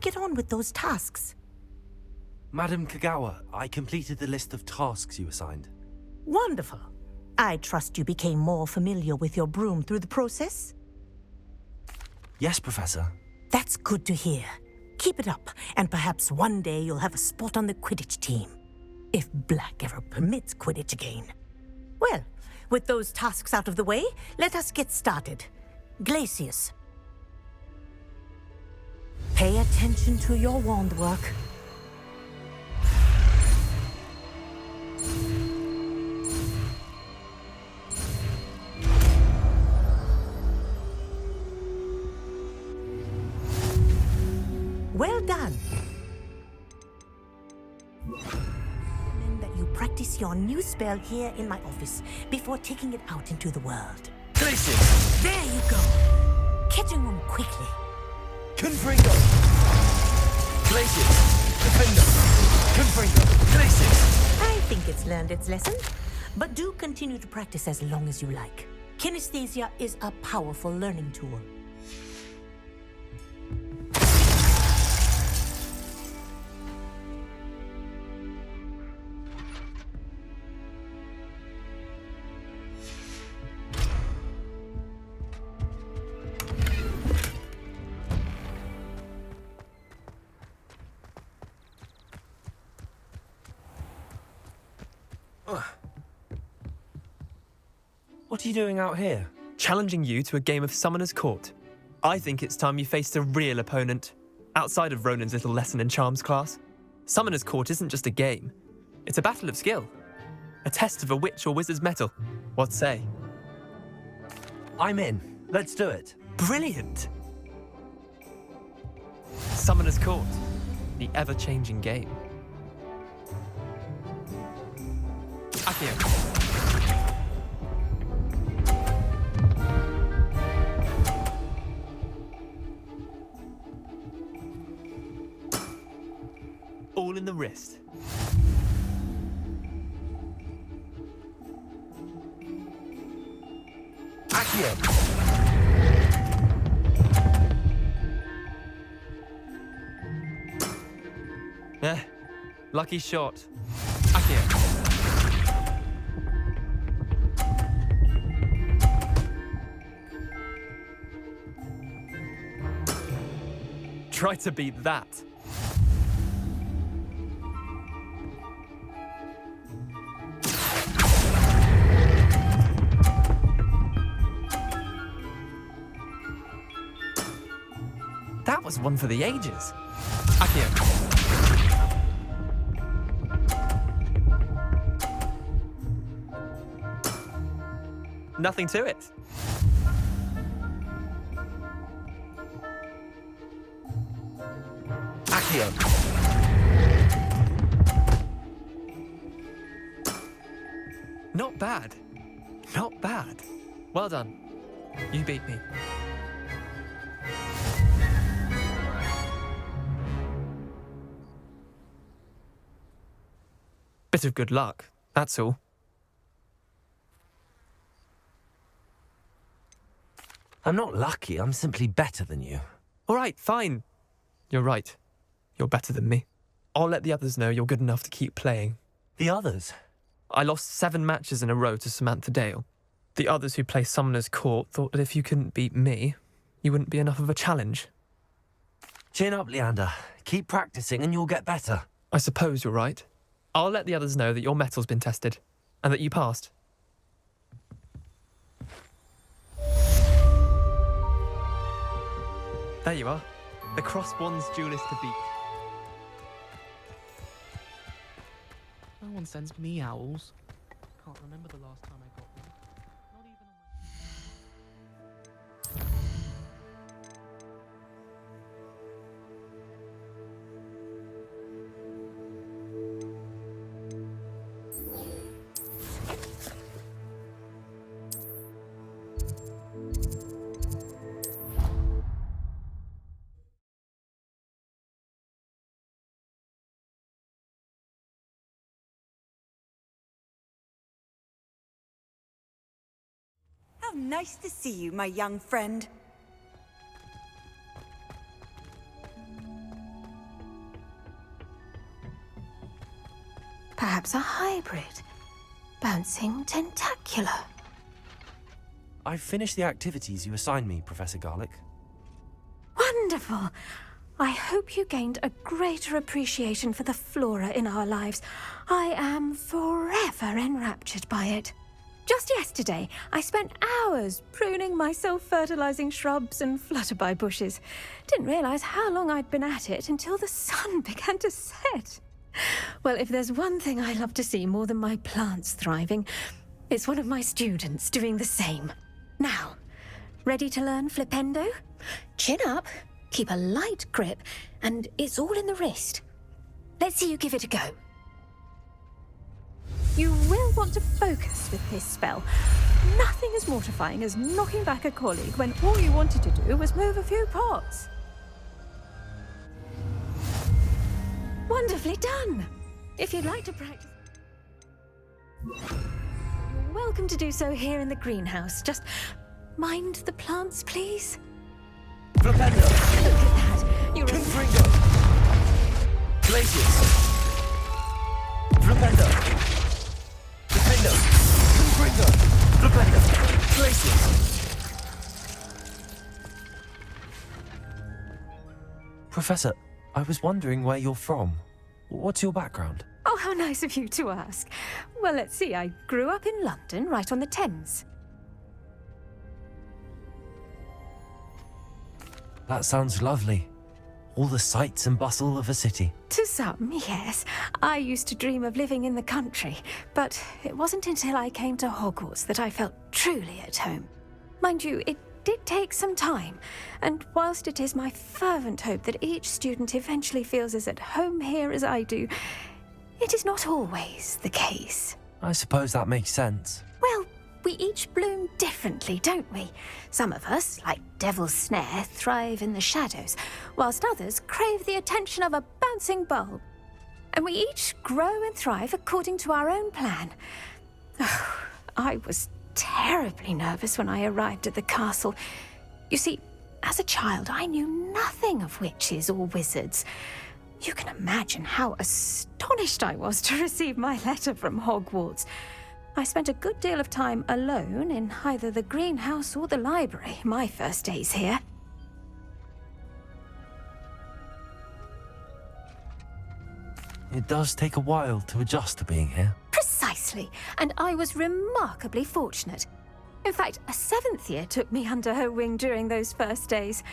get on with those tasks? Madam Kagawa, I completed the list of tasks you assigned. Wonderful. I trust you became more familiar with your broom through the process? Yes, Professor. That's good to hear. Keep it up, and perhaps one day you'll have a spot on the Quidditch team. If Black ever permits Quidditch again. Well, with those tasks out of the way, let us get started. Glacius. Pay attention to your wand work. Well done. Recommend that you practice your new spell here in my office before taking it out into the world. Glacius! There you go. Catching them quickly. Confringo! Glacius! Defender! Confringo! Glacius! I think it's learned its lesson, but do continue to practice as long as you like. Kinesthesia is a powerful learning tool. What are you doing out here? Challenging you to a game of Summoner's Court. I think it's time you faced a real opponent, outside of Ronan's little lesson in charms class. Summoner's Court isn't just a game. It's a battle of skill. A test of a witch or wizard's mettle. What say? I'm in. Let's do it. Brilliant! Summoner's Court, the ever-changing game. Accio. All in the wrist. Accio! Lucky shot. Accio. Try to beat that. That was one for the ages. Accio. Nothing to it. Accio! Not bad. Not bad. Well done. You beat me. Bit of good luck, that's all. I'm not lucky, I'm simply better than you. All right, fine. You're right. You're better than me. I'll let the others know you're good enough to keep playing. The others? I lost 7 matches in a row to Samantha Dale. The others who play Summoner's Court thought that if you couldn't beat me, you wouldn't be enough of a challenge. Chin up, Leander. Keep practicing and you'll get better. I suppose you're right. I'll let the others know that your metal's been tested, and that you passed. There you are. The Crosswands duelist to beat. No one sends me owls. Can't remember the last time I got one. Not even on my... How nice to see you, my young friend. Perhaps a hybrid. Bouncing tentacular. I've finished the activities you assigned me, Professor Garlick. Wonderful! I hope you gained a greater appreciation for the flora in our lives. I am forever enraptured by it. Just yesterday, I spent hours pruning my self-fertilizing shrubs and flutterby bushes. Didn't realize how long I'd been at it until the sun began to set. Well, if there's one thing I love to see more than my plants thriving, it's one of my students doing the same. Now, ready to learn flipendo? Chin up, keep a light grip, and it's all in the wrist. Let's see you give it a go. You will want to focus with this spell. Nothing as mortifying as knocking back a colleague when all you wanted to do was move a few pots. Wonderfully done! If you'd like to practice... You're welcome to do so here in the greenhouse. Just mind the plants, please. Flipendo! Look at that! You're Confringo! Glacius! Flipendo! Flipendo! Confringo! Flipendo! Glacius! Professor, I was wondering where you're from. What's your background? Oh, how nice of you to ask. Well, let's see. I grew up in London, right on the Thames. That sounds lovely. All the sights and bustle of a city. To some, yes. I used to dream of living in the country, but it wasn't until I came to Hogwarts that I felt truly at home. Mind you, it did take some time, and whilst it is my fervent hope that each student eventually feels as at home here as I do, it is not always the case. I suppose that makes sense. Well, we each bloom differently, don't we? Some of us, like Devil's Snare, thrive in the shadows, whilst others crave the attention of a bouncing bulb. And we each grow and thrive according to our own plan. Oh, I was terribly nervous when I arrived at the castle. You see, as a child, I knew nothing of witches or wizards. You can imagine how astonished I was to receive my letter from Hogwarts. I spent a good deal of time alone in either the greenhouse or the library my first days here. It does take a while to adjust to being here. Precisely, and I was remarkably fortunate. In fact, a 7th year took me under her wing during those first days.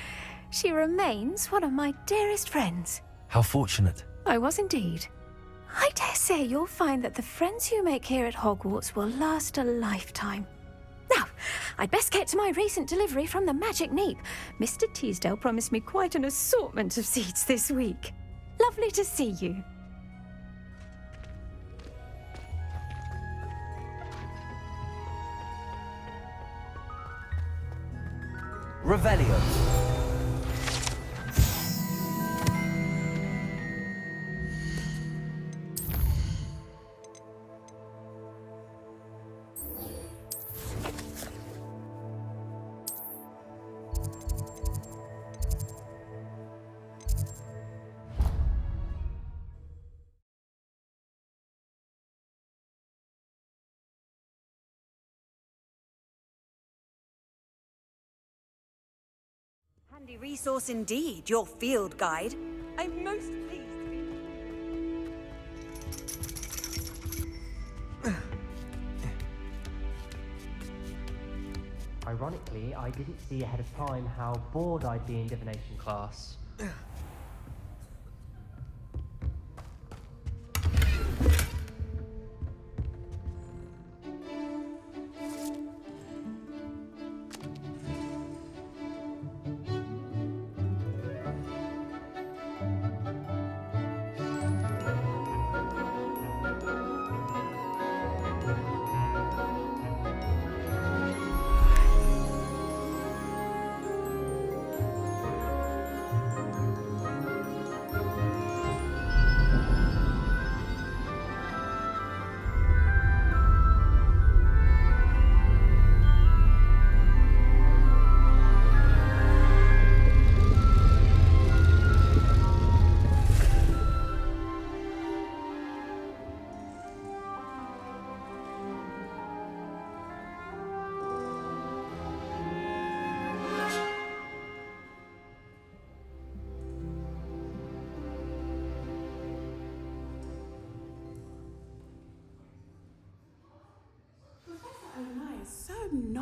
She remains one of my dearest friends. How fortunate. I was indeed. I dare say you'll find that the friends you make here at Hogwarts will last a lifetime. Now, I'd best get to my recent delivery from the Magic Neep. Mr. Teasdale promised me quite an assortment of seeds this week. Lovely to see you. Revelio. Handy resource indeed, your field guide. I'm most pleased to be... Ironically, I didn't see ahead of time how bored I'd be in divination class.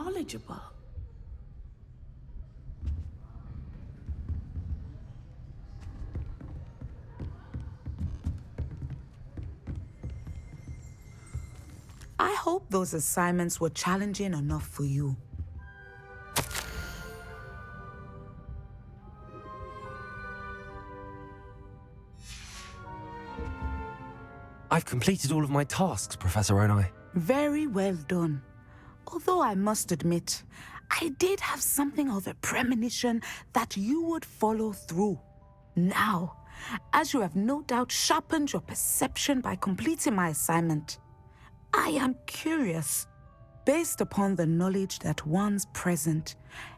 knowledgeable. I hope those assignments were challenging enough for you. I've completed all of my tasks, Professor Onai. Very well done. Although I must admit, I did have something of a premonition that you would follow through. Now, as you have no doubt sharpened your perception by completing my assignment, I am curious, based upon the knowledge that one's present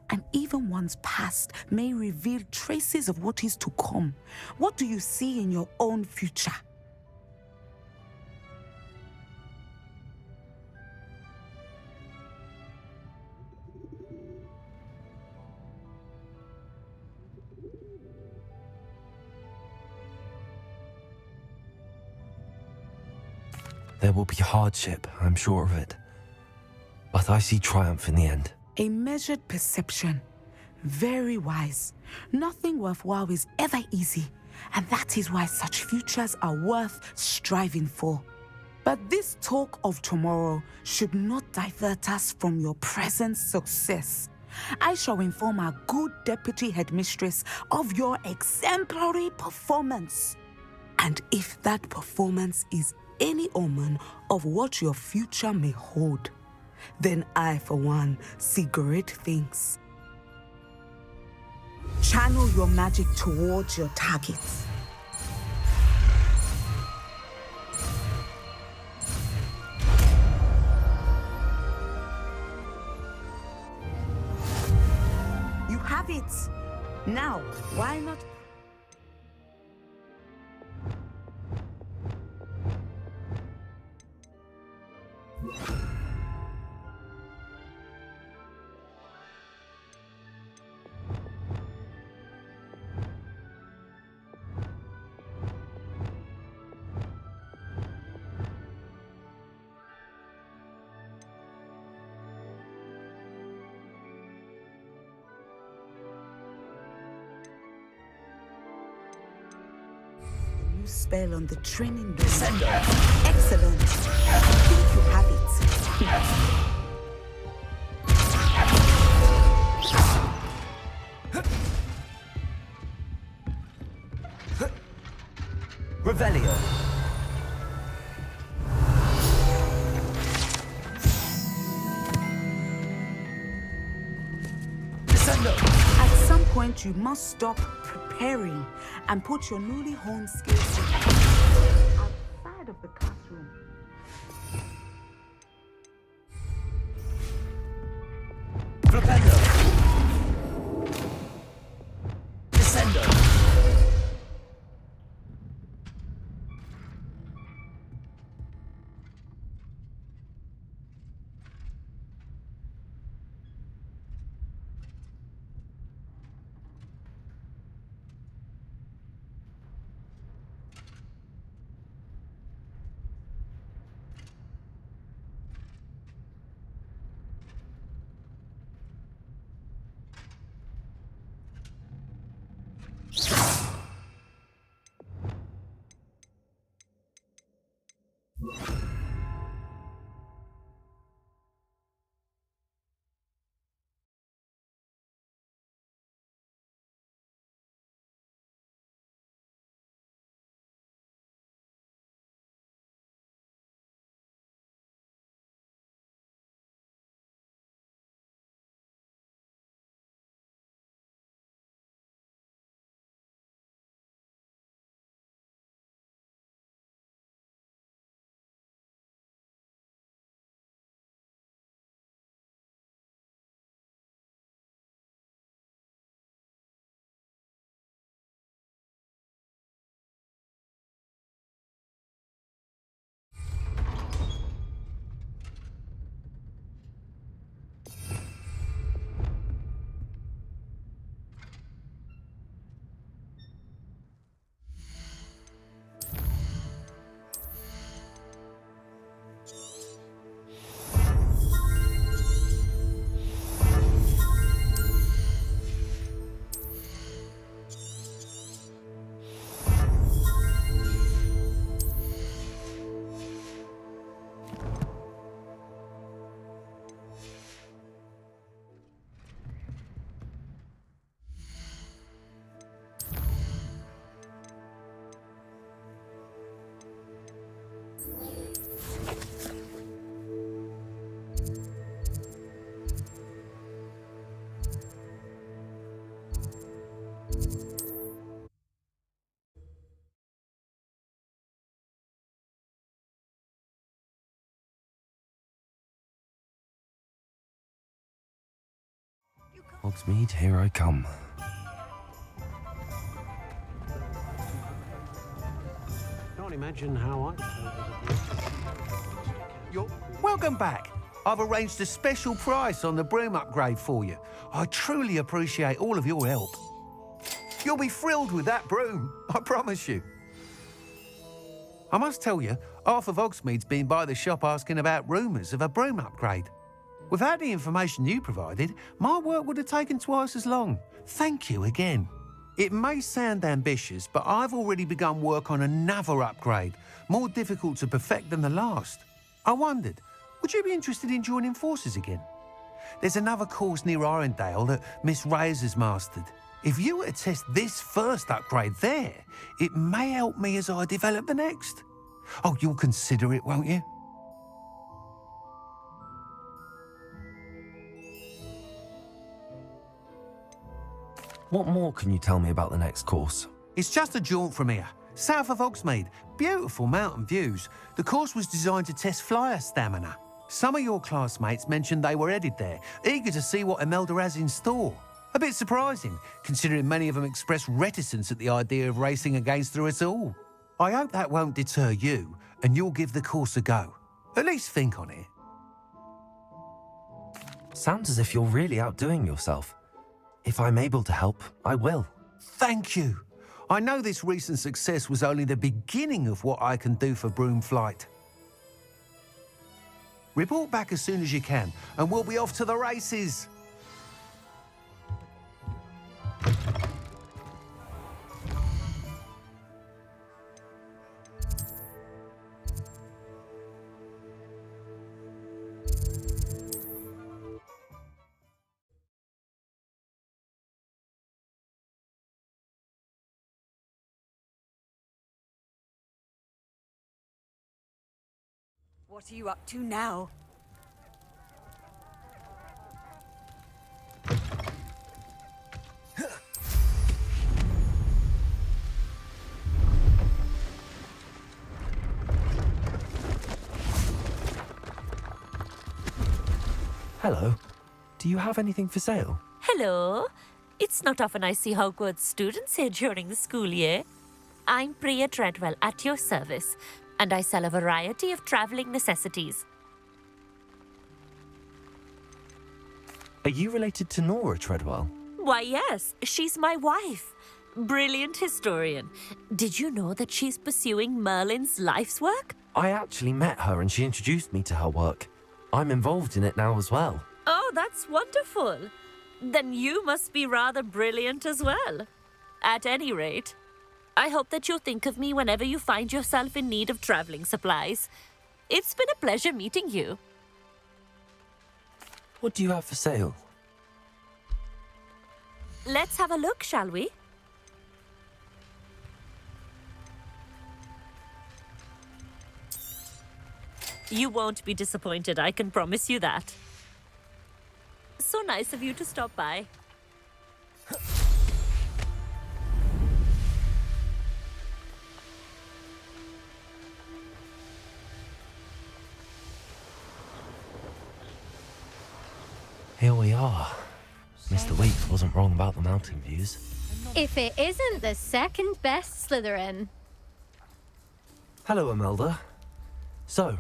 and even one's past may reveal traces of what is to come. What do you see in your own future? There will be hardship, I'm sure of it. But I see triumph in the end. A measured perception. Very wise. Nothing worthwhile is ever easy, and that is why such futures are worth striving for. But this talk of tomorrow should not divert us from your present success. I shall inform our good deputy headmistress of your exemplary performance. And if that performance is any omen of what your future may hold, then I, for one, see great things. Channel your magic towards your targets. You have it. Now, why not? Spell on the training door. Excellent. I think you have it. Revelio. At some point, you must stop preparing and put your newly honed skills outside of the classroom. Flipendo. Descendo. Hogsmeade, here I come. Can't imagine how Welcome back. I've arranged a special price on the broom upgrade for you. I truly appreciate all of your help. You'll be thrilled with that broom, I promise you. I must tell you, half of Hogsmeade's been by the shop asking about rumours of a broom upgrade. Without the information you provided, my work would have taken twice as long. Thank you again. It may sound ambitious, but I've already begun work on another upgrade, more difficult to perfect than the last. I wondered, would you be interested in joining forces again? There's another course near Arendelle that Miss Reyes has mastered. If you were to test this first upgrade there, it may help me as I develop the next. Oh, you'll consider it, won't you? What more can you tell me about the next course? It's just a jaunt from here, south of Hogsmeade. Beautiful mountain views. The course was designed to test flyer stamina. Some of your classmates mentioned they were headed there, eager to see what Imelda has in store. A bit surprising, considering many of them expressed reticence at the idea of racing against her at all. I hope that won't deter you, and you'll give the course a go. At least think on it. Sounds as if you're really outdoing yourself. If I'm able to help, I will. Thank you. I know this recent success was only the beginning of what I can do for broom flight. Report back as soon as you can, and we'll be off to the races. What are you up to now? Hello. Do you have anything for sale? Hello. It's not often I see Hogwarts students here during the school year. I'm Priya Treadwell at your service, and I sell a variety of travelling necessities. Are you related to Nora Treadwell? Why, yes, she's my wife. Brilliant historian. Did you know that she's pursuing Merlin's life's work? I actually met her and she introduced me to her work. I'm involved in it now as well. Oh, that's wonderful. Then you must be rather brilliant as well. At any rate, I hope that you'll think of me whenever you find yourself in need of travelling supplies. It's been a pleasure meeting you. What do you have for sale? Let's have a look, shall we? You won't be disappointed, I can promise you that. So nice of you to stop by. Here we are. Mr. Weeks wasn't wrong about the mountain views. If it isn't the second best Slytherin. Hello, Imelda. So,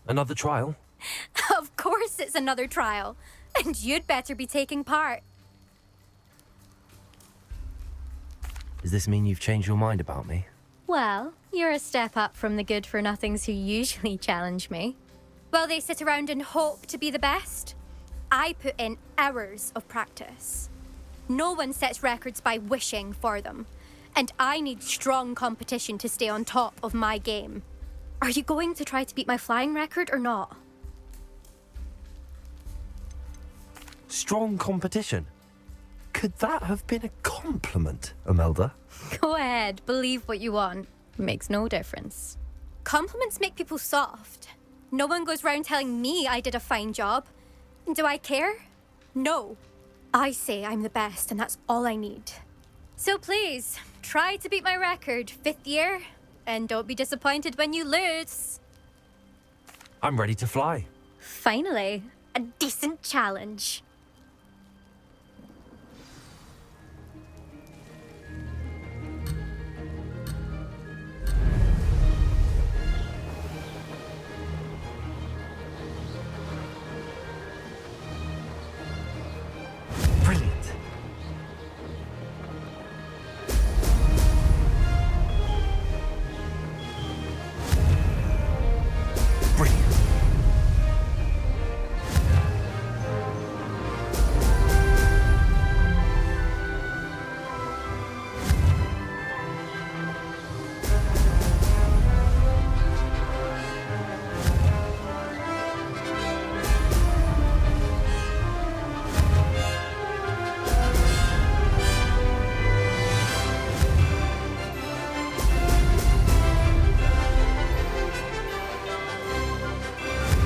another trial? Of course it's another trial. And you'd better be taking part. Does this mean you've changed your mind about me? Well, you're a step up from the good-for-nothings who usually challenge me. Well, they sit around and hope to be the best. I put in hours of practice. No one sets records by wishing for them. And I need strong competition to stay on top of my game. Are you going to try to beat my flying record or not? Strong competition? Could that have been a compliment, Imelda? Go ahead, believe what you want. Makes no difference. Compliments make people soft. No one goes round telling me I did a fine job. Do I care? No. I say I'm the best, and that's all I need. So please, try to beat my record, 5th year, and don't be disappointed when you lose. I'm ready to fly. Finally, a decent challenge. Brilliant. Brilliant.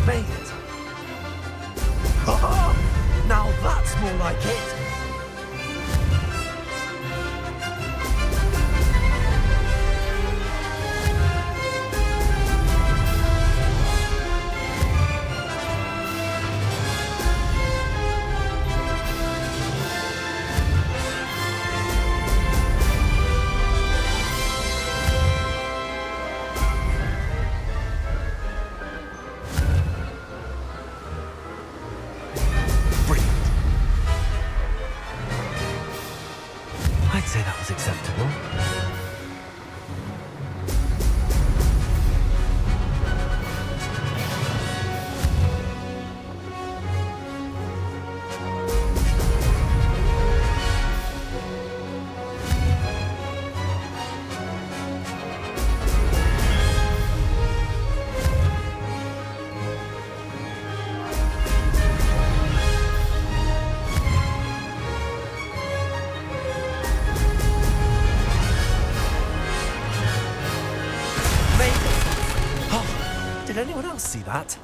Made it. Now that's more like it. Brilliant. I'd say that was acceptable. Made it. Oh, did anyone else see that?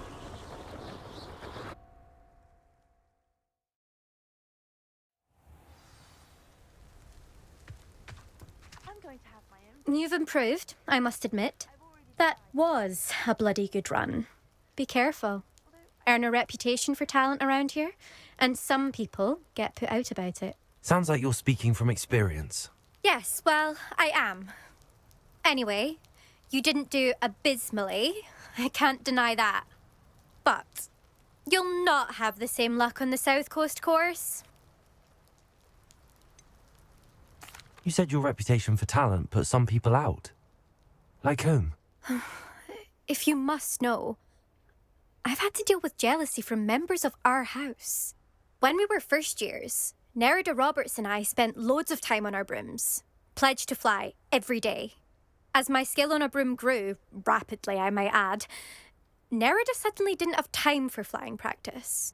You've improved, I must admit. That was a bloody good run. Be careful. Earn a reputation for talent around here, and some people get put out about it. Sounds like you're speaking from experience. Yes, well, I am. Anyway, you didn't do abysmally. I can't deny that. But you'll not have the same luck on the South Coast course. You said your reputation for talent put some people out. Like whom? If you must know, I've had to deal with jealousy from members of our house. When we were first years, Nerida Roberts and I spent loads of time on our brooms, pledged to fly every day. As my skill on a broom grew, rapidly I might add, Nerida suddenly didn't have time for flying practice.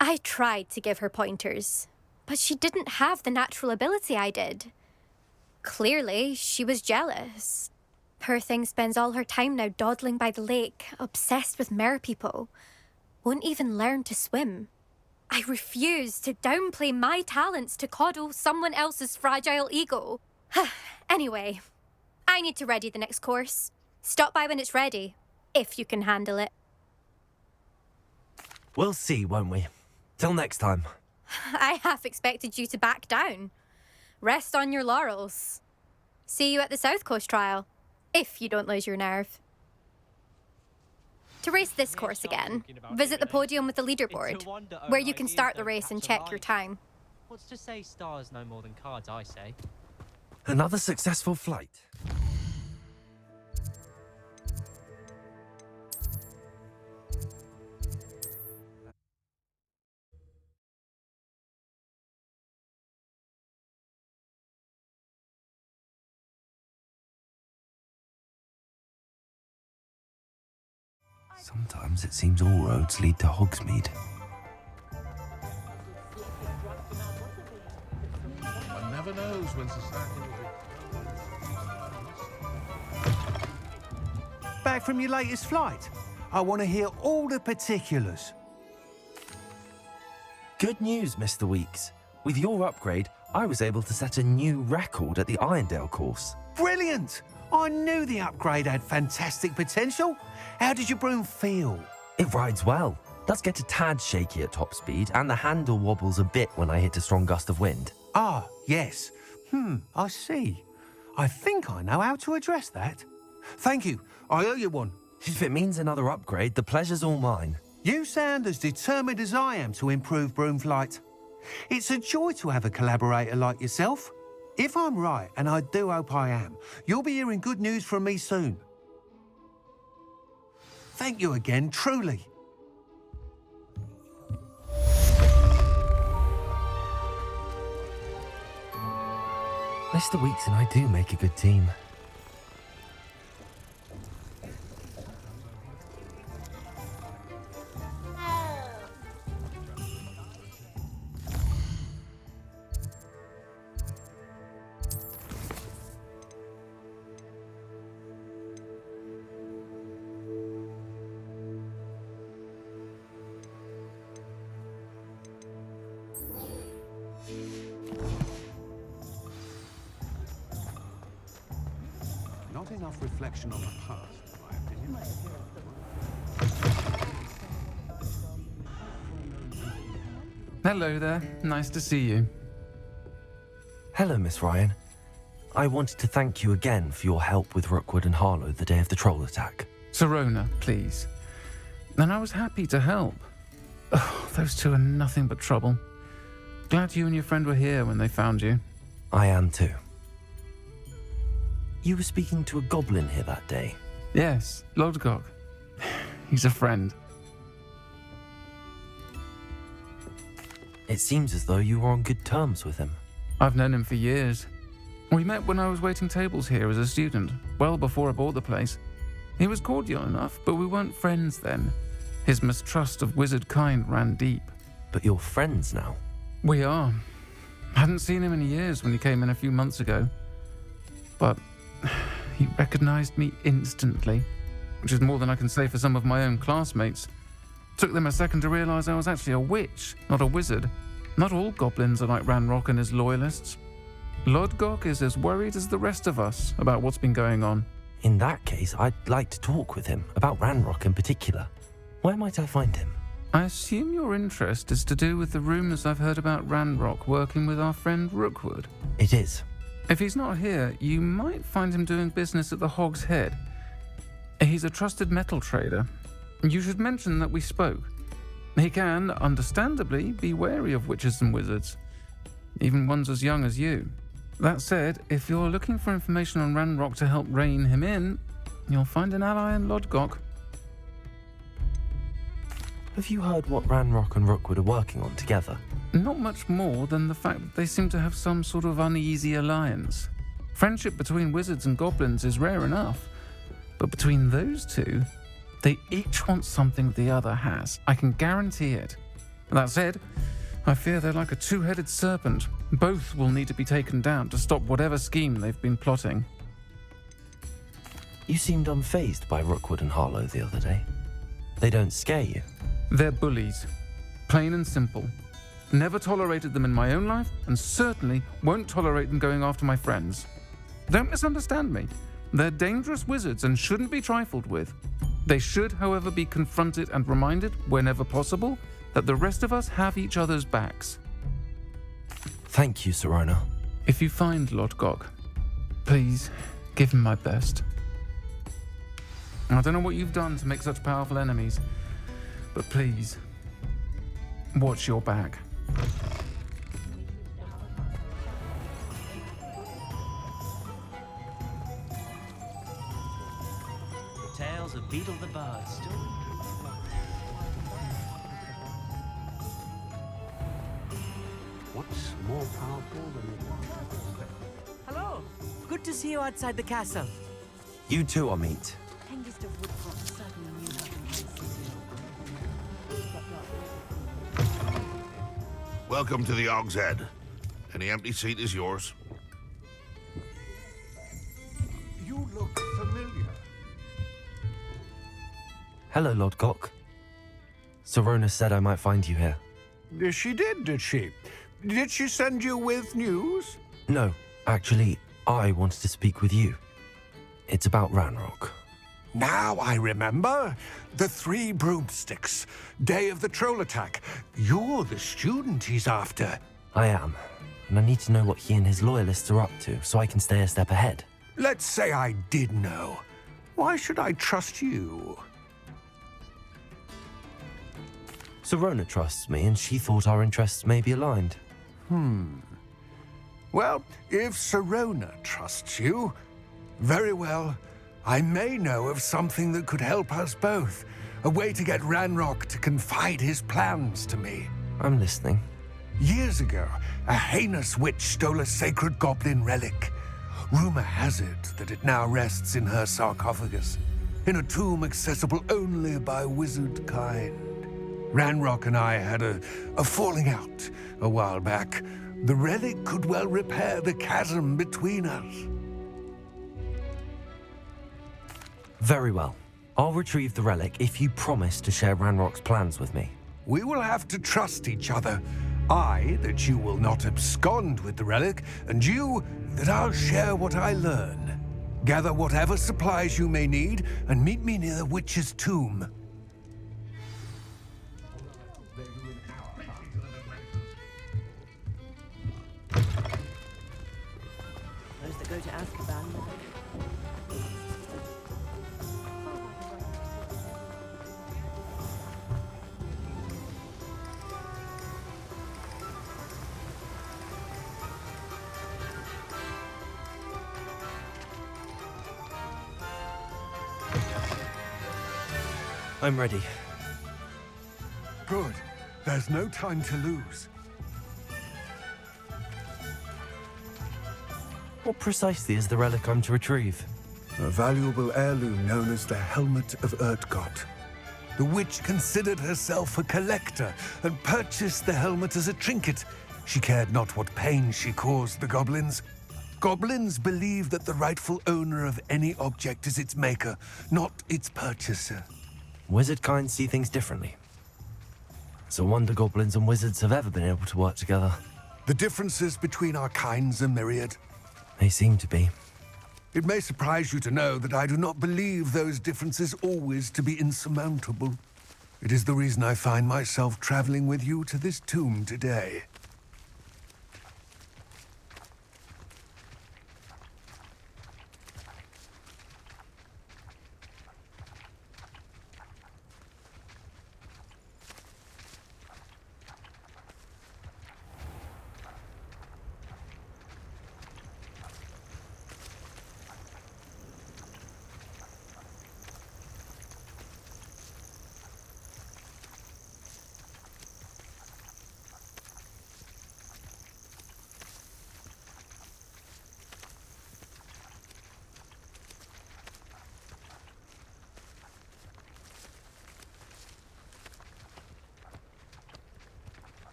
I tried to give her pointers, but she didn't have the natural ability I did. Clearly, she was jealous. Poor thing spends all her time now dawdling by the lake, obsessed with merpeople. Won't even learn to swim. I refuse to downplay my talents to coddle someone else's fragile ego. Anyway, I need to ready the next course. Stop by when it's ready, if you can handle it. We'll see, won't we? Till next time. I half expected you to back down. Rest on your laurels. See you at the South Coast trial, if you don't lose your nerve. To race this course again, visit the podium with the leaderboard, where you can start the race and check your time. What's to say stars no more than cards, I say. Another successful flight. Sometimes it seems all roads lead to Hogsmeade. One never knows when society will be. back from your latest flight? I want to hear all the particulars. Good news, Mr. Weeks. With your upgrade, I was able to set a new record at the Irondale course. Brilliant! I knew the upgrade had fantastic potential. How did your broom feel? It rides well. Does get a tad shaky at top speed, and the handle wobbles a bit when I hit a strong gust of wind. Ah, yes. I see. I think I know how to address that. Thank you. I owe you one. If it means another upgrade, the pleasure's all mine. You sound as determined as I am to improve broom flight. It's a joy to have a collaborator like yourself. If I'm right, and I do hope I am, you'll be hearing good news from me soon. Thank you again, truly. Mr. Weeks and I do make a good team. Not enough reflection on the past, in my opinion. Hello there. Nice to see you. Hello, Miss Ryan. I wanted to thank you again for your help with Rookwood and Harlow the day of the troll attack. Sirona, please. And I was happy to help. Oh, those two are nothing but trouble. Glad you and your friend were here when they found you. I am too. You were speaking to a goblin here that day. Yes, Lodgok. He's a friend. It seems as though you were on good terms with him. I've known him for years. We met when I was waiting tables here as a student, well before I bought the place. He was cordial enough, but we weren't friends then. His mistrust of wizard kind ran deep. But you're friends now? We are. Hadn't seen him in years when he came in a few months ago. But he recognized me instantly, which is more than I can say for some of my own classmates. Took them a second to realize I was actually a witch, not a wizard. Not all goblins are like Ranrock and his loyalists. Lodgok is as worried as the rest of us about what's been going on. In that case, I'd like to talk with him, about Ranrock in particular. Where might I find him? I assume your interest is to do with the rumors I've heard about Ranrock working with our friend Rookwood. It is. If he's not here, you might find him doing business at the Hog's Head. He's a trusted metal trader. You should mention that we spoke. He can, understandably, be wary of witches and wizards, even ones as young as you. That said, if you're looking for information on Ranrock to help rein him in, you'll find an ally in Lodgok. Have you heard what Ranrock and Rookwood are working on together? Not much more than the fact that they seem to have some sort of uneasy alliance. Friendship between wizards and goblins is rare enough, but between those two, they each want something the other has. I can guarantee it. That said, I fear they're like a two-headed serpent. Both will need to be taken down to stop whatever scheme they've been plotting. You seemed unfazed by Rookwood and Harlow the other day. They don't scare you? They're bullies. Plain and simple. Never tolerated them in my own life, and certainly won't tolerate them going after my friends. Don't misunderstand me. They're dangerous wizards and shouldn't be trifled with. They should, however, be confronted and reminded, whenever possible, that the rest of us have each other's backs. Thank you, Sirona. If you find Lodgok, please give him my best. I don't know what you've done to make such powerful enemies, but please, watch your back. The tales of Beetle the Bard still. What's more powerful than Hello. Good to see you outside the castle. You too, Amit. Welcome to the Hog's Head. Any empty seat is yours. You look familiar. Hello, Lodgok. Sorona said I might find you here. She did she? Did she send you with news? No, actually, I wanted to speak with you. It's about Ranrock. Now I remember. The 3 broomsticks. Day of the troll attack. You're the student he's after. I am, and I need to know what he and his loyalists are up to so I can stay a step ahead. Let's say I did know. Why should I trust you? Sorona trusts me, and she thought our interests may be aligned. Well, if Sorona trusts you, very well. I may know of something that could help us both. A way to get Ranrock to confide his plans to me. I'm listening. Years ago, a heinous witch stole a sacred goblin relic. Rumor has it that it now rests in her sarcophagus, in a tomb accessible only by wizard kind. Ranrock and I had a falling out a while back. The relic could well repair the chasm between us. Very well. I'll retrieve the relic if you promise to share Ranrock's plans with me. We will have to trust each other. I, that you will not abscond with the relic, and you, that I'll share what I learn. Gather whatever supplies you may need, and meet me near the witch's tomb. Those that go to Azkaban. I'm ready. Good. There's no time to lose. What precisely is the relic I'm to retrieve? A valuable heirloom known as the Helmet of Urtgott. The witch considered herself a collector and purchased the helmet as a trinket. She cared not what pain she caused the goblins. Goblins believe that the rightful owner of any object is its maker, not its purchaser. Wizard kind see things differently. It's a wonder goblins and wizards have ever been able to work together. The differences between our kinds are myriad. They seem to be. It may surprise you to know that I do not believe those differences always to be insurmountable. It is the reason I find myself traveling with you to this tomb today.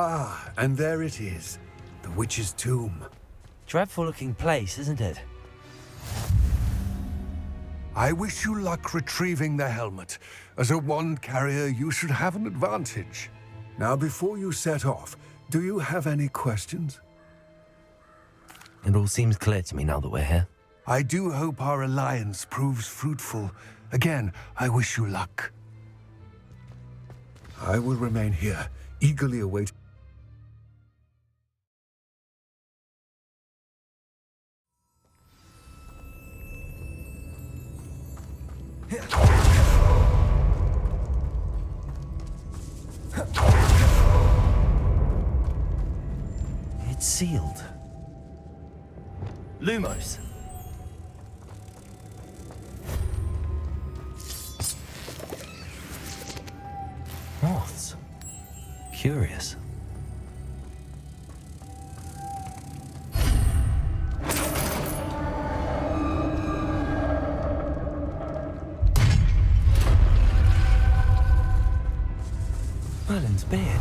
Ah, and there it is. The witch's tomb. Dreadful looking place, isn't it? I wish you luck retrieving the helmet. As a wand carrier, you should have an advantage. Now, before you set off, do you have any questions? It all seems clear to me now that we're here. I do hope our alliance proves fruitful. Again, I wish you luck. I will remain here, eagerly awaiting. It's sealed. Lumos. Moths. Curious. Merlin's beard.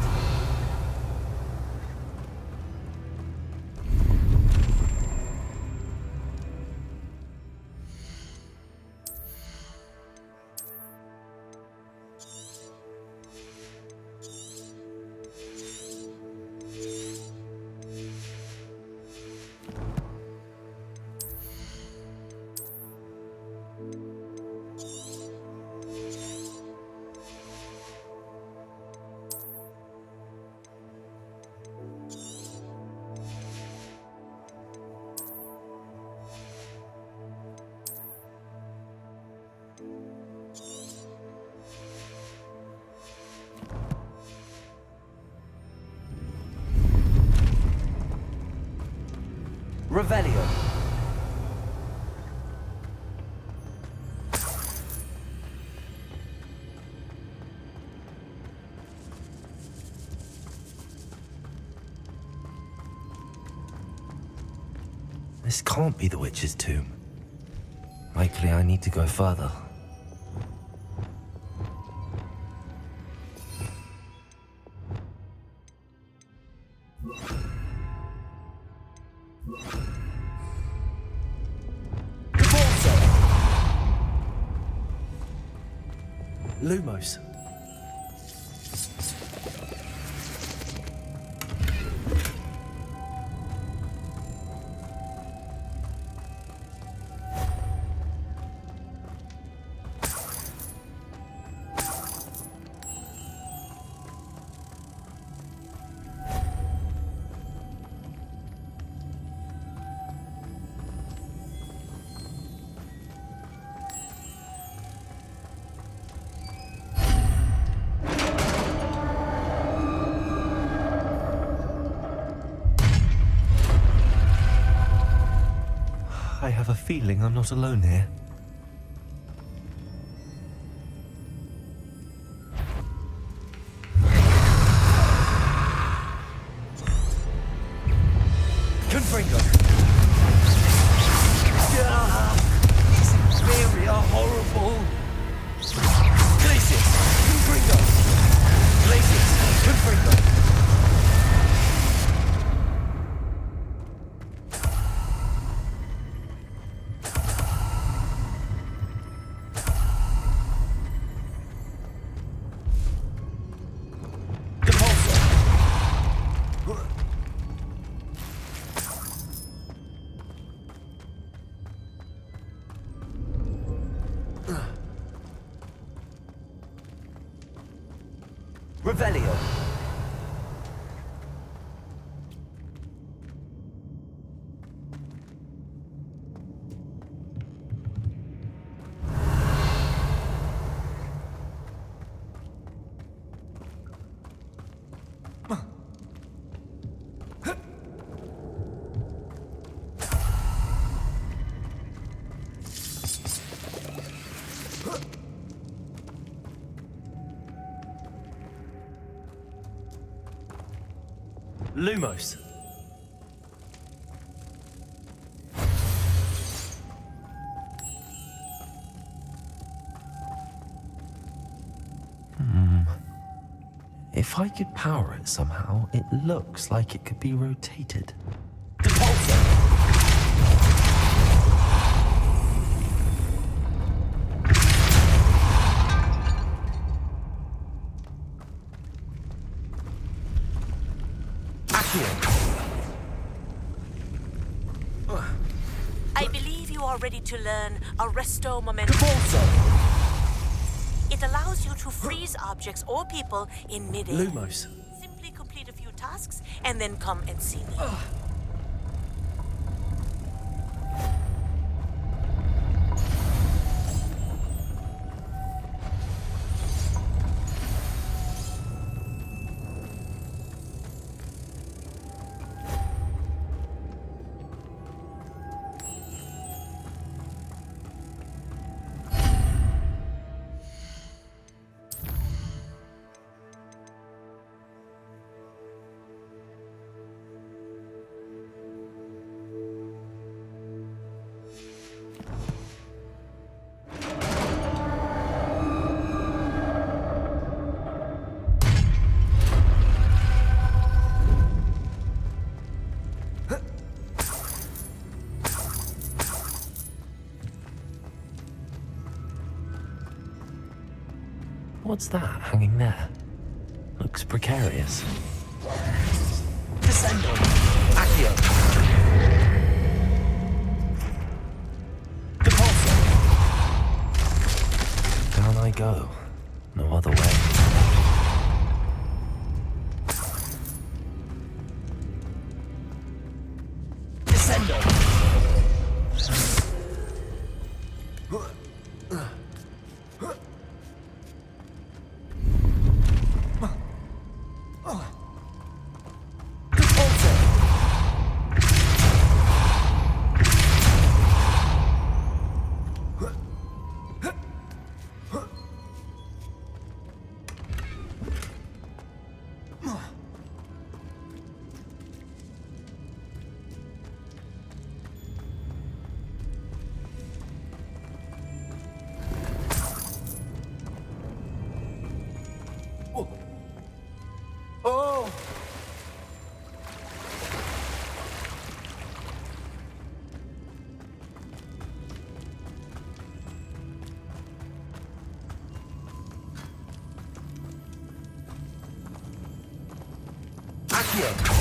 Revelio. This can't be the witch's tomb. Likely I need to go further. Lumos. I have a feeling I'm not alone here. Confringo! These inferior, horrible... Glacius! Confringo! Glacius! Confringo! Revelio. Lumos. If I could power it somehow, it looks like it could be rotated. I believe you are ready to learn Arresto Momentum. It allows you to freeze objects or people in mid-air. Lumos. Simply complete a few tasks and then come and see me. What's that hanging there? Looks precarious. Descend on Accio. Depulsor. Down I go. No other way. Descend on. Oh! Accio!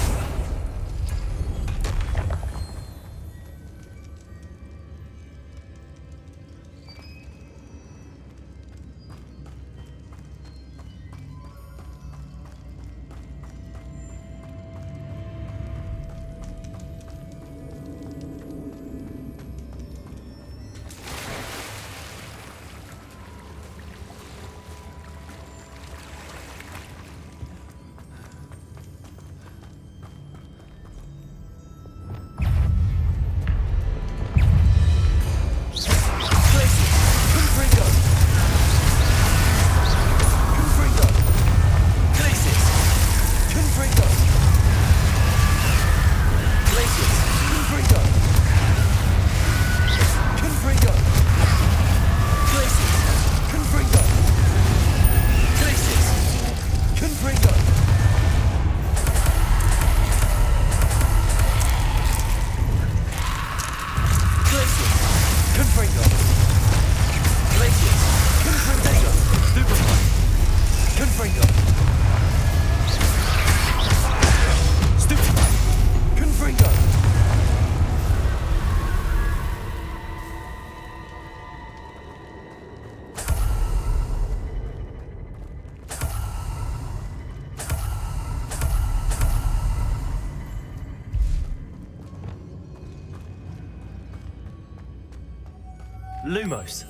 Lumos.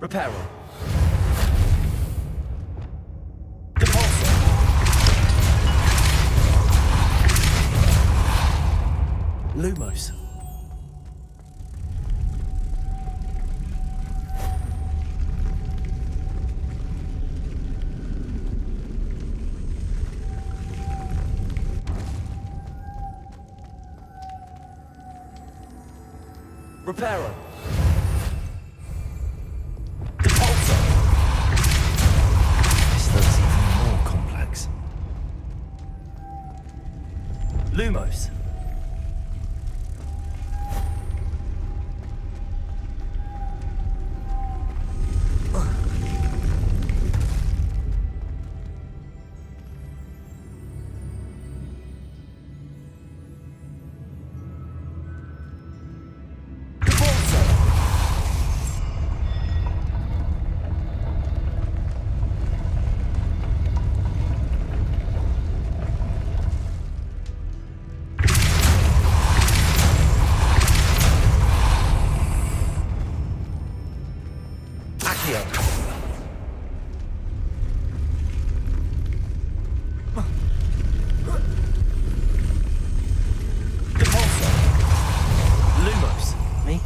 Reparo. Depulsor. Lumos. Reparo. Lumos.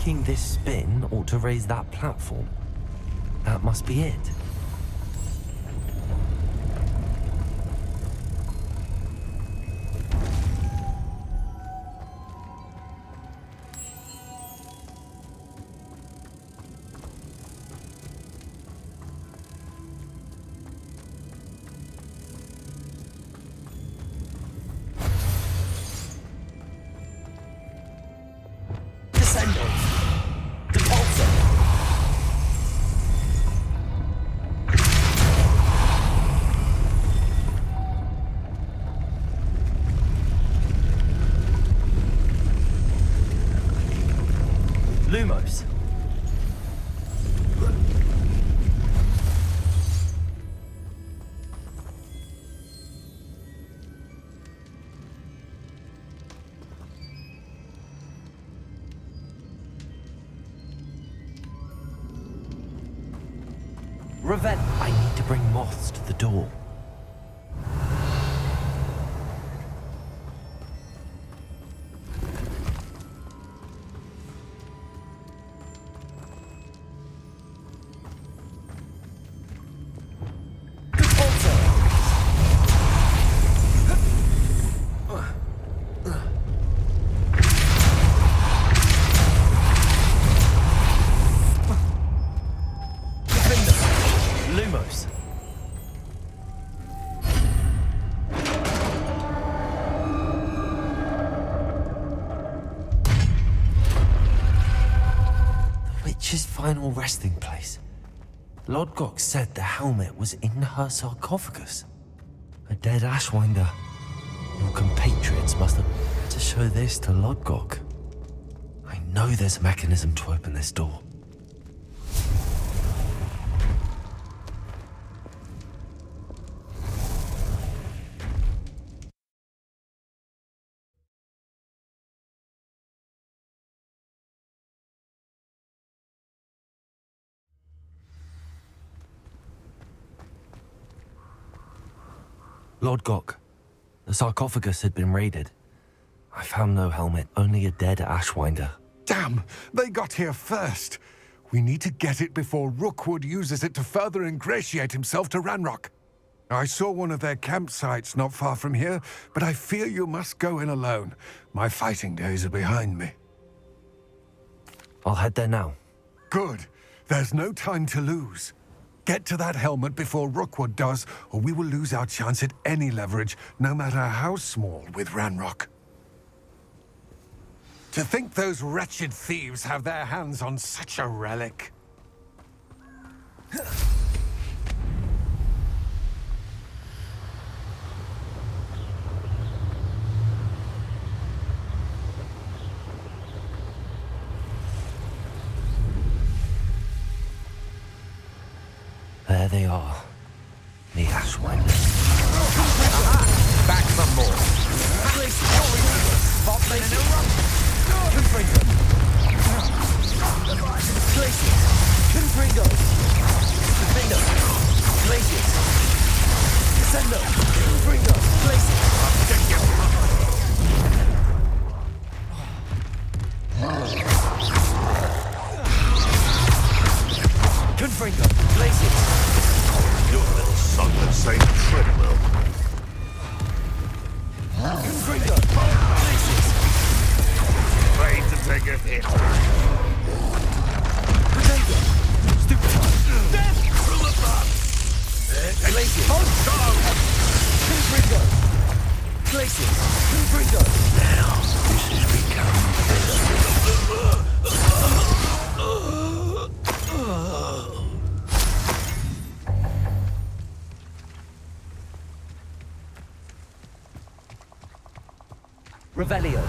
Making this spin ought to raise that platform. That must be it. Lumos. Revel, I need to bring moths to the door. Lumos. The witch's final resting place. Lodgok said the helmet was in her sarcophagus. A dead Ashwinder. Your compatriots must have to show this to Lodgok. I know there's a mechanism to open this door. Lodgok, the sarcophagus had been raided. I found no helmet, only a dead Ashwinder. Damn! They got here first. We need to get it before Rookwood uses it to further ingratiate himself to Ranrock. I saw one of their campsites not far from here, but I fear you must go in alone. My fighting days are behind me. I'll head there now. Good. There's no time to lose. Get to that helmet before Rookwood does, or we will lose our chance at any leverage, no matter how small, with Ranrock. To think those wretched thieves have their hands on such a relic. There they are. The Ashwinders. Back some more. Confringo. Glaciers. Confringo. Defendo. Glaciers. Descendo. Confringo. Glaciers. Confringo. Glaciers. Your little son that saved treadmill. Confringo. Glaciers. Afraid to take a hit. Potato. Stupid. Death from above. Glaciers. Confringo. Glaciers. Confringo. Now, this has become Revelio.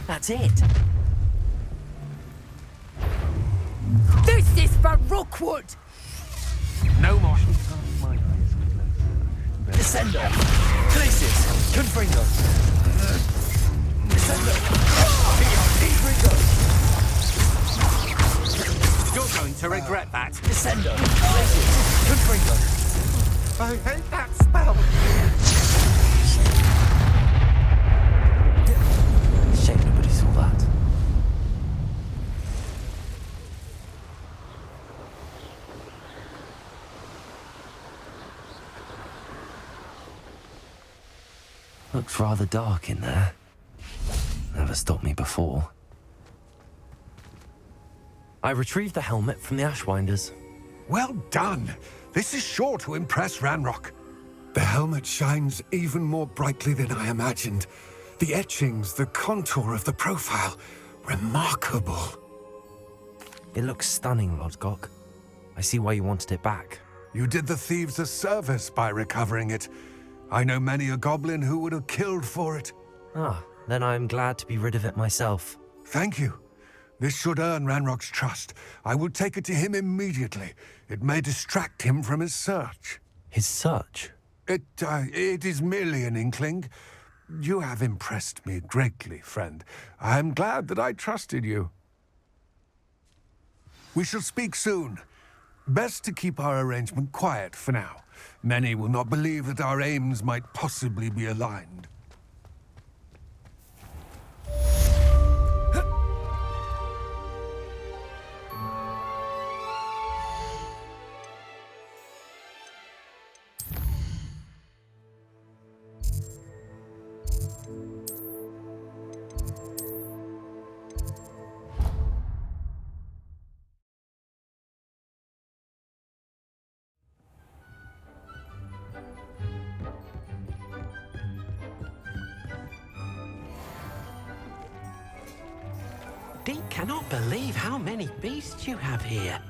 That's it. This is for Rookwood! No more. Descendo. Glaciers. Confringo. Descendo. Confringo. Descendo. Places. Confringo. I hate that spell. Shame nobody saw that. Looks rather dark in there. Never stopped me before. I retrieved the helmet from the Ashwinders. Well done. This is sure to impress Ranrock. The helmet shines even more brightly than I imagined. The etchings, the contour of the profile, remarkable. It looks stunning, Lodgok. I see why you wanted it back. You did the thieves a service by recovering it. I know many a goblin who would have killed for it. Ah, then I am glad to be rid of it myself. Thank you. This should earn Ranrock's trust. I will take it to him immediately. It may distract him from his search. His search? It is merely an inkling. You have impressed me greatly, friend. I am glad that I trusted you. We shall speak soon. Best to keep our arrangement quiet for now. Many will not believe that our aims might possibly be aligned. Deke cannot believe how many beasts you have here.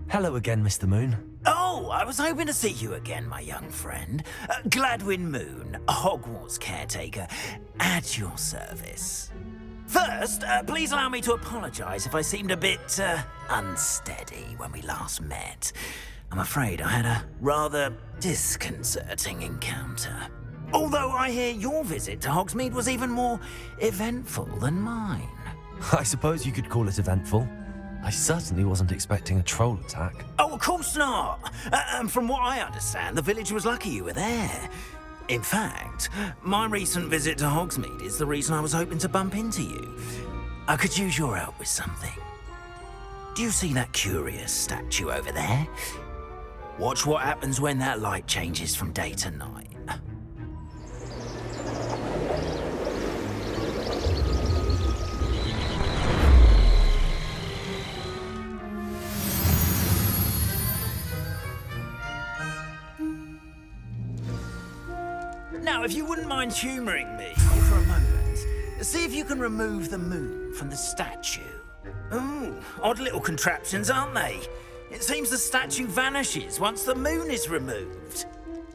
Hello again, Mr. Moon. Oh, I was hoping to see you again, my young friend. Gladwin Moon, Hogwarts caretaker, at your service. First, please allow me to apologize if I seemed a bit unsteady when we last met. I'm afraid I had a rather disconcerting encounter. Although I hear your visit to Hogsmeade was even more eventful than mine. I suppose you could call it eventful. I certainly wasn't expecting a troll attack. Oh, of course not. And from what I understand, the village was lucky you were there. In fact, my recent visit to Hogsmeade is the reason I was hoping to bump into you. I could use your help with something. Do you see that curious statue over there? Watch what happens when that light changes from day to night. Now, if you wouldn't mind humouring me for a moment, see if you can remove the moon from the statue. Ooh, odd little contraptions, aren't they? It seems the statue vanishes once the moon is removed,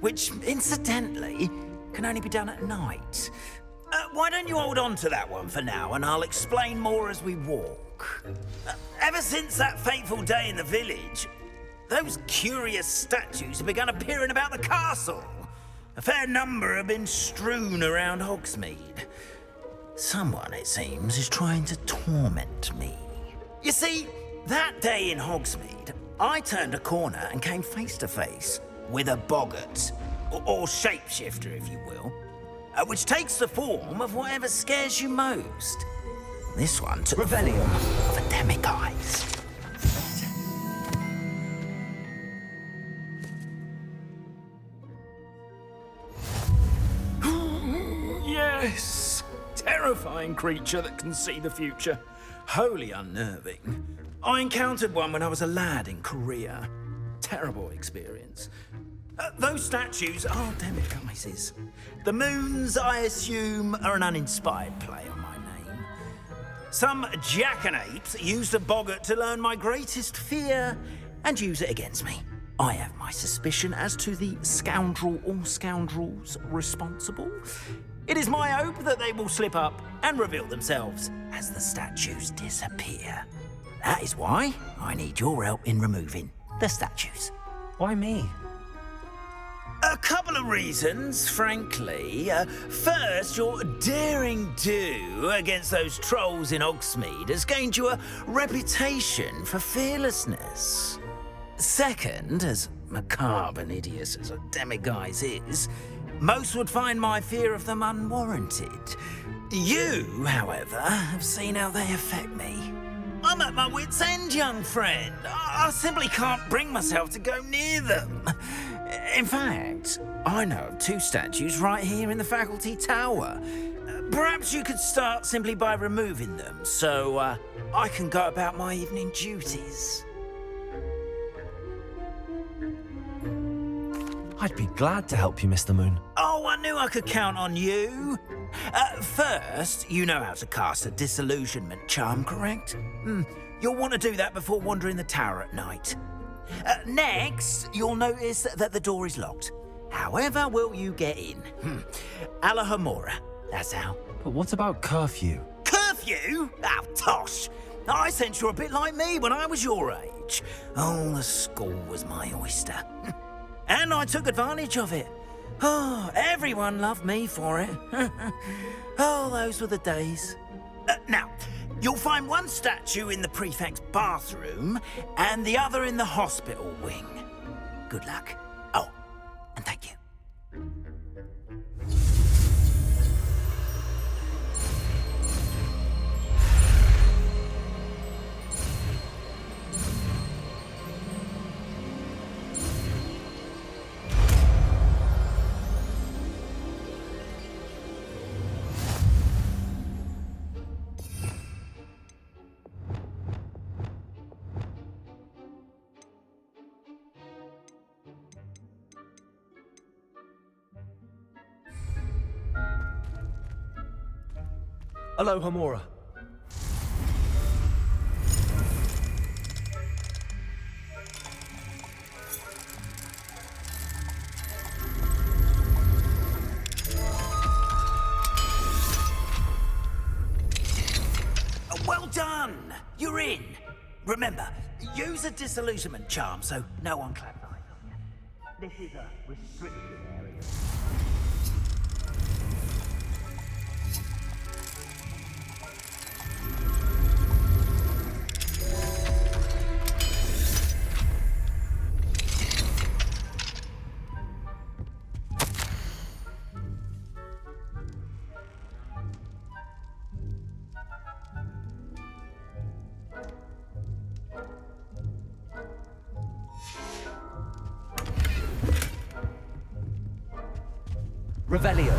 which, incidentally, can only be done at night. Why don't you hold on to that one for now, and I'll explain more as we walk. Ever since that fateful day in the village, those curious statues have begun appearing about the castle. A fair number have been strewn around Hogsmeade. Someone, it seems, is trying to torment me. You see, that day in Hogsmeade, I turned a corner and came face to face with a boggart, or shapeshifter, if you will, which takes the form of whatever scares you most. This one took the form of a demiguise. Yes! Terrifying creature that can see the future. Wholly unnerving. I encountered one when I was a lad in Korea. Terrible experience. Those statues are demiguises. The moons, I assume, are an uninspired play on my name. Some jackanapes used a boggart to learn my greatest fear and use it against me. I have my suspicion as to the scoundrel or scoundrels responsible. It is my hope that they will slip up and reveal themselves as the statues disappear. That is why I need your help in removing the statues. Why me? A couple of reasons, frankly. First, your daring do against those trolls in Hogsmeade has gained you a reputation for fearlessness. Second, as macabre and hideous as a demiguise is, most would find my fear of them unwarranted. You, however, have seen how they affect me. I'm at my wit's end, young friend. I simply can't bring myself to go near them. In fact, I know of two statues right here in the faculty tower. Perhaps you could start simply by removing them, so I can go about my evening duties. I'd be glad to help you, Mr. Moon. Oh, I knew I could count on you. First, you know how to cast a disillusionment charm, correct? You'll want to do that before wandering the tower at night. Next, you'll notice that the door is locked. However will you get in? Alahomora, that's how. But what about curfew? Curfew? Oh, tosh. I sense you're a bit like me when I was your age. Oh, the school was my oyster. And I took advantage of it. Oh, everyone loved me for it. Oh, those were the days. Now, you'll find one statue in the prefect's bathroom and the other in the hospital wing. Good luck. Oh, and thank you. Hello, Homora. Well done! You're in. Remember, use a disillusionment charm so no one claps eyes on you. This is a restricted area. Revelio.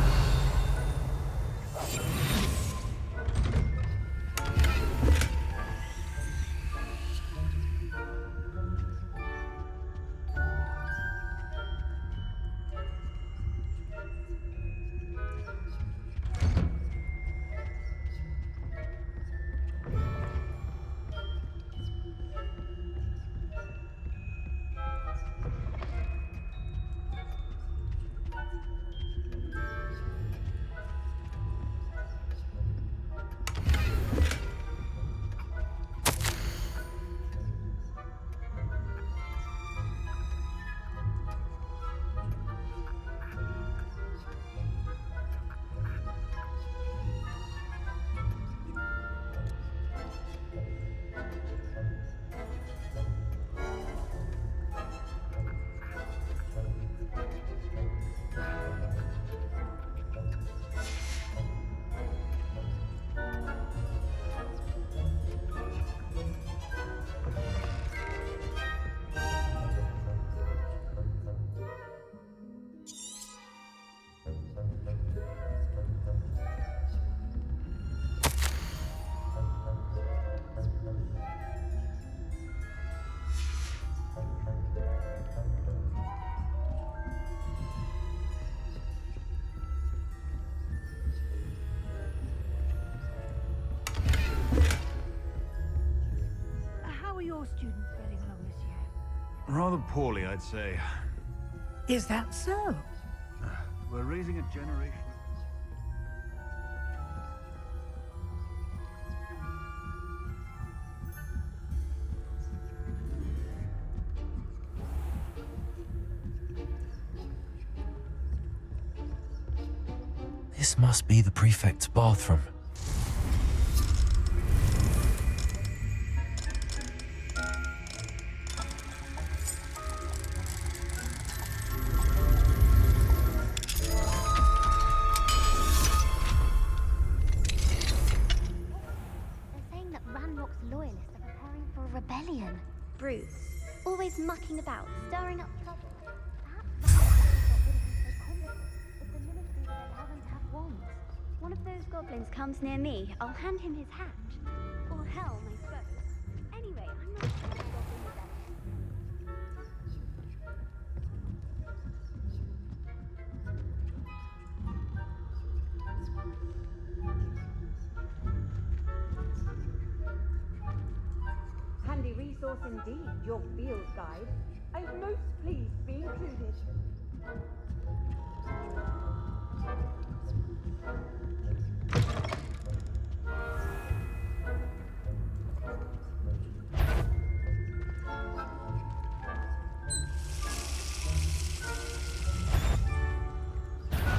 How are your students getting along this year? Rather poorly, I'd say. Is that so? We're raising a generation. This must be the prefect's bathroom. Rebellion. Bruce. Always mucking about, stirring up trouble. Perhaps Randolph got rid of him so confident that the military would allow them to have wands. One of those goblins comes near me, I'll hand him his hat. Or helm, I suppose. Anyway, I'm not sure the goblin rebellion. Handy resource indeed, your field guide. I'm most pleased to be included.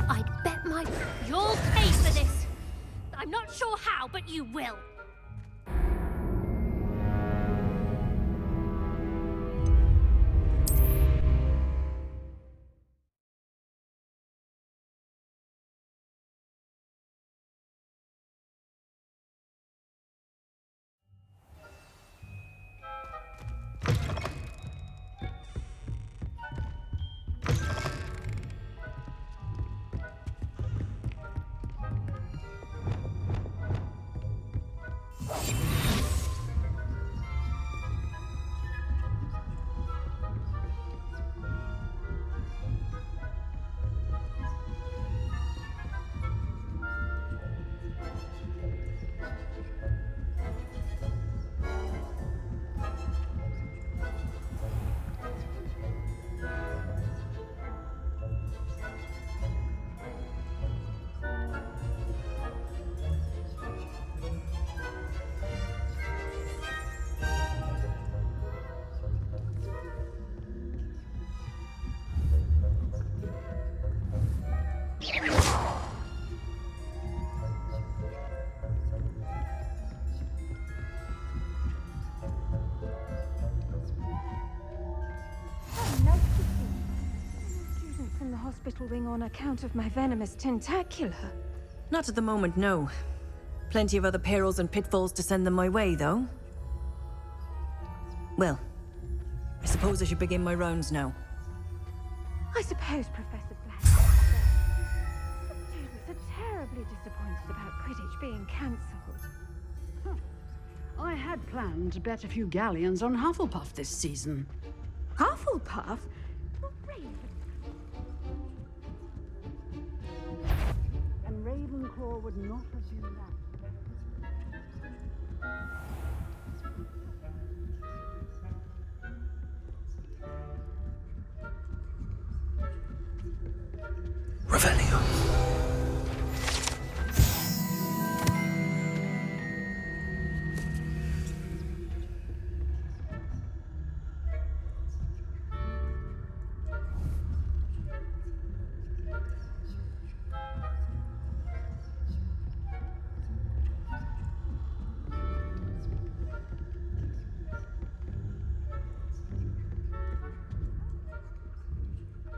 I'd bet my... You'll pay for this! I'm not sure how, but you will. Students in the hospital wing on account of my venomous tentacular. Not at the moment, no. Plenty of other perils and pitfalls to send them my way, though. Well, I suppose I should begin my rounds now. I suppose Professor Black. being cancelled. I had planned to bet a few galleons on Hufflepuff this season. Hufflepuff? And Ravenclaw would not have been that. Revelio.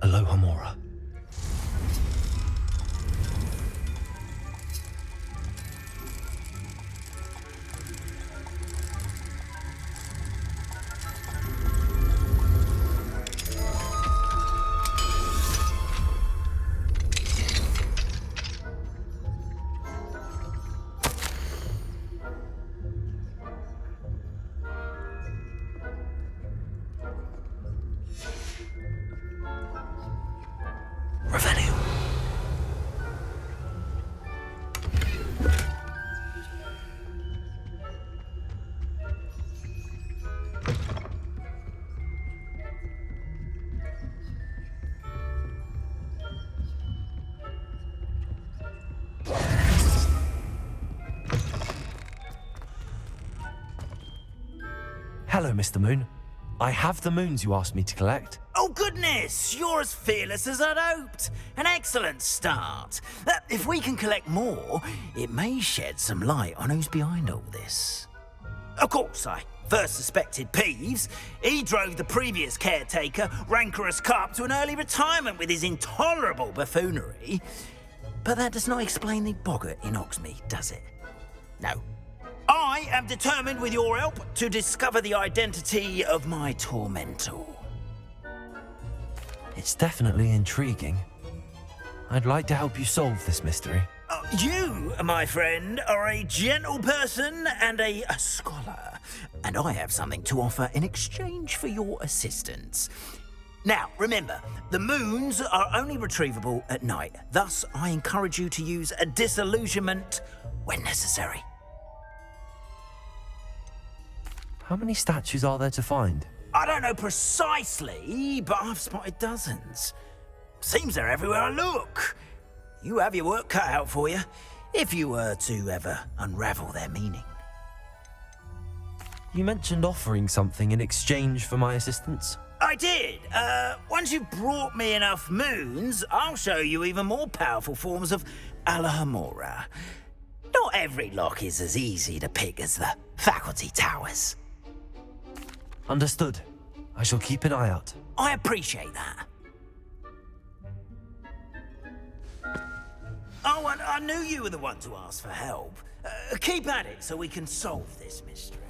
Aloha Mora. Hello, Mr. Moon. I have the moons you asked me to collect. Oh, goodness! You're as fearless as I'd hoped. An excellent start. If we can collect more, it may shed some light on who's behind all this. Of course, I first suspected Peeves. He drove the previous caretaker, Rancorous Carp, to an early retirement with his intolerable buffoonery. But that does not explain the boggart in Oxmead, does it? No. I am determined, with your help, to discover the identity of my tormentor. It's definitely intriguing. I'd like to help you solve this mystery. You, my friend, are a gentle person and a scholar, and I have something to offer in exchange for your assistance. Now, remember, the moons are only retrievable at night. Thus, I encourage you to use a disillusionment when necessary. How many statues are there to find? I don't know precisely, but I've spotted dozens. Seems they're everywhere I look. You have your work cut out for you, if you were to ever unravel their meaning. You mentioned offering something in exchange for my assistance? I did. Once you've brought me enough moons, I'll show you even more powerful forms of Alohomora. Not every lock is as easy to pick as the faculty towers. Understood. I shall keep an eye out. I appreciate that. Oh, and I knew you were the one to ask for help. Keep at it so we can solve this mystery.